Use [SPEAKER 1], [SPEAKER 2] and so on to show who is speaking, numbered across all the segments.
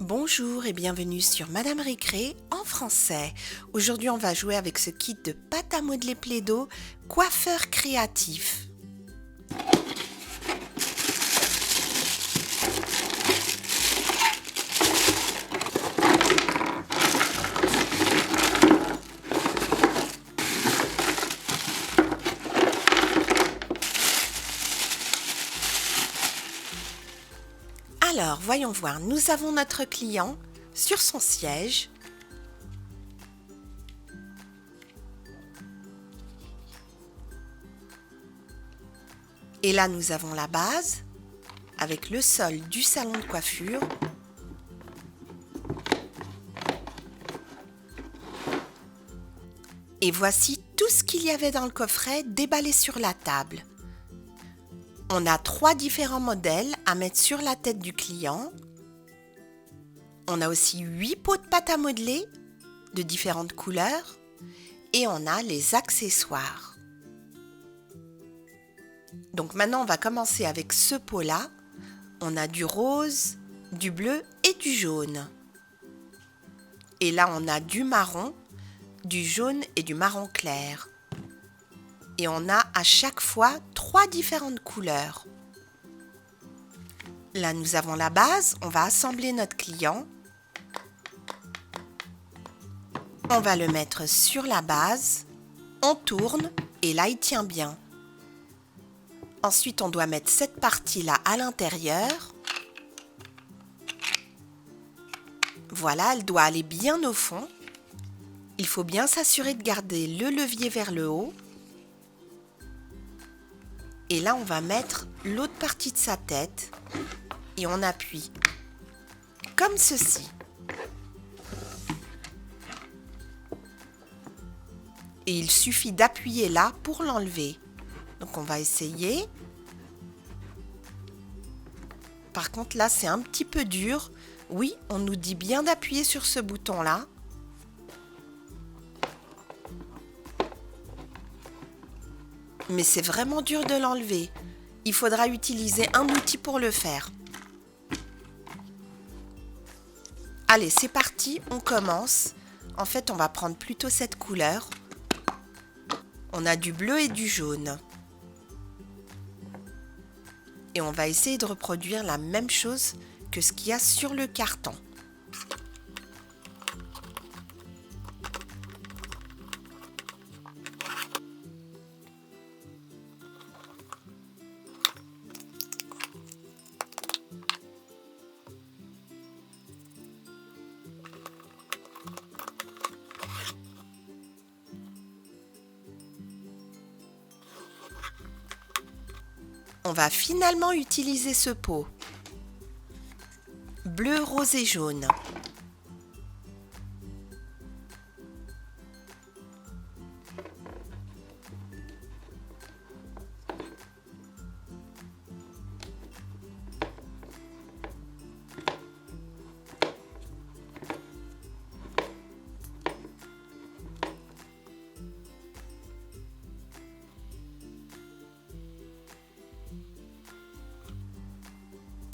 [SPEAKER 1] Bonjour et bienvenue sur Madame Récré en français. Aujourd'hui, on va jouer avec ce kit de pâte à modeler Plaido, coiffeur créatif. Alors, voyons voir, nous avons notre client sur son siège. Et là, nous avons la base avec le sol du salon de coiffure. Et voici tout ce qu'il y avait dans le coffret déballé sur la table. On a 3 différents modèles à mettre sur la tête du client. On a aussi 8 pots de pâte à modeler de différentes couleurs. Et on a les accessoires. Donc maintenant, on va commencer avec ce pot-là. On a du rose, du bleu et du jaune. Et là, on a du marron, du jaune et du marron clair. Et on a à chaque fois 3 différentes couleurs. Là, nous avons la base. On va assembler notre client. On va le mettre sur la base. On tourne et là, il tient bien. Ensuite, on doit mettre cette partie-là à l'intérieur. Voilà, elle doit aller bien au fond. Il faut bien s'assurer de garder le levier vers le haut. Et là, on va mettre l'autre partie de sa tête et on appuie comme ceci. Et il suffit d'appuyer là pour l'enlever. Donc, on va essayer. Par contre, là, c'est un petit peu dur. Oui, on nous dit bien d'appuyer sur ce bouton-là. Mais c'est vraiment dur de l'enlever. Il faudra utiliser un outil pour le faire. Allez, c'est parti, on commence. En fait, on va prendre plutôt cette couleur. On a du bleu et du jaune. Et on va essayer de reproduire la même chose que ce qu'il y a sur le carton. On va finalement utiliser ce pot. Bleu, rose et jaune.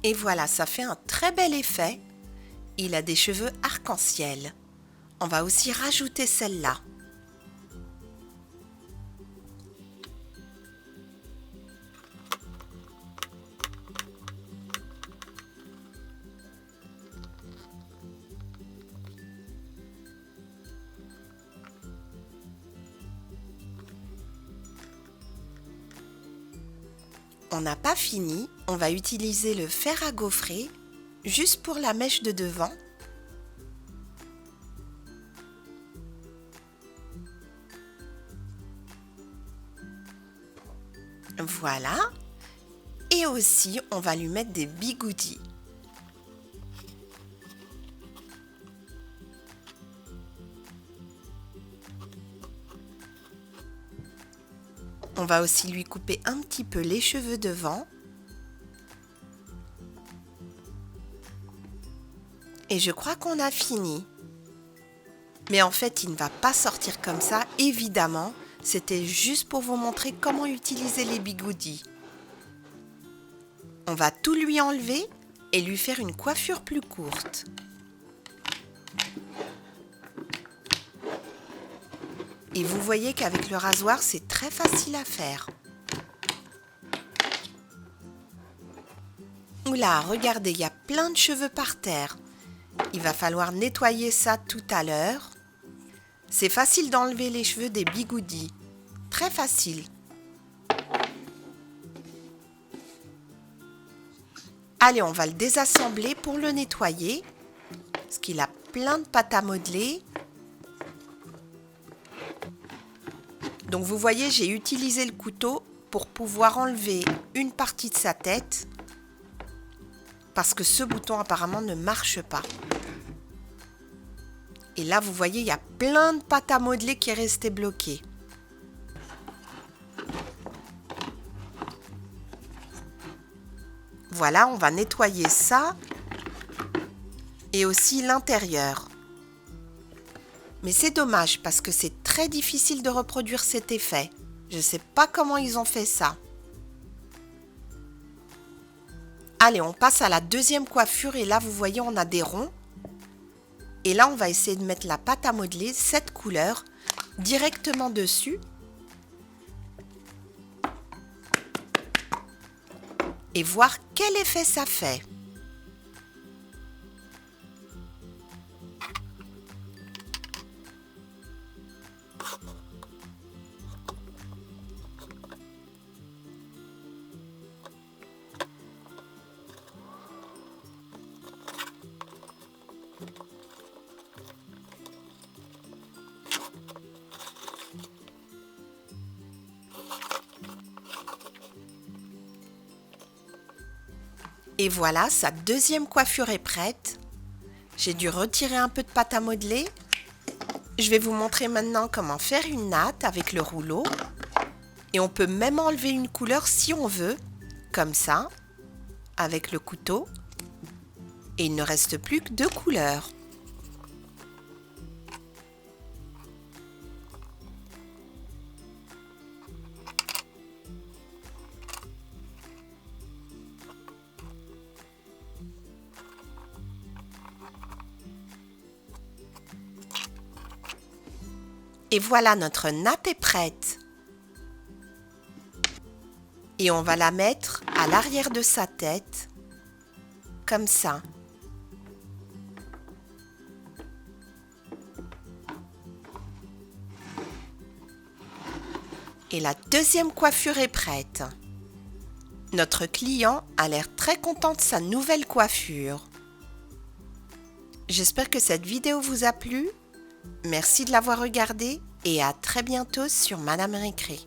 [SPEAKER 1] Et voilà, ça fait un très bel effet. Il a des cheveux arc-en-ciel. On va aussi rajouter celle-là. On n'a pas fini, on va utiliser le fer à gaufrer juste pour la mèche de devant. Voilà. Et aussi, on va lui mettre des bigoudis. On va aussi lui couper un petit peu les cheveux devant. Et je crois qu'on a fini. Mais en fait, il ne va pas sortir comme ça, évidemment. C'était juste pour vous montrer comment utiliser les bigoudis. On va tout lui enlever et lui faire une coiffure plus courte. Et vous voyez qu'avec le rasoir, c'est très facile à faire. Oula, regardez, il y a plein de cheveux par terre. Il va falloir nettoyer ça tout à l'heure. C'est facile d'enlever les cheveux des bigoudis. Très facile. Allez, on va le désassembler pour le nettoyer. Parce qu'il a plein de pâte à modeler. Donc vous voyez, j'ai utilisé le couteau pour pouvoir enlever une partie de sa tête. Parce que ce bouton apparemment ne marche pas. Et là, vous voyez, il y a plein de pâte à modeler qui est restée bloquée. Voilà, on va nettoyer ça et aussi l'intérieur. Mais c'est dommage parce que c'est très difficile de reproduire cet effet. Je ne sais pas comment ils ont fait ça. Allez, on passe à la deuxième coiffure et là, vous voyez, on a des ronds. Et là, on va essayer de mettre la pâte à modeler, cette couleur, directement dessus. Et voir quel effet ça fait. Et voilà, sa deuxième coiffure est prête. J'ai dû retirer un peu de pâte à modeler. Je vais vous montrer maintenant comment faire une natte avec le rouleau. Et on peut même enlever une couleur si on veut, comme ça, avec le couteau. Et il ne reste plus que 2 couleurs. Et voilà, notre natte est prête. Et on va la mettre à l'arrière de sa tête, comme ça. Et la deuxième coiffure est prête. Notre client a l'air très content de sa nouvelle coiffure. J'espère que cette vidéo vous a plu. Merci de l'avoir regardée et à très bientôt sur Madame Récré.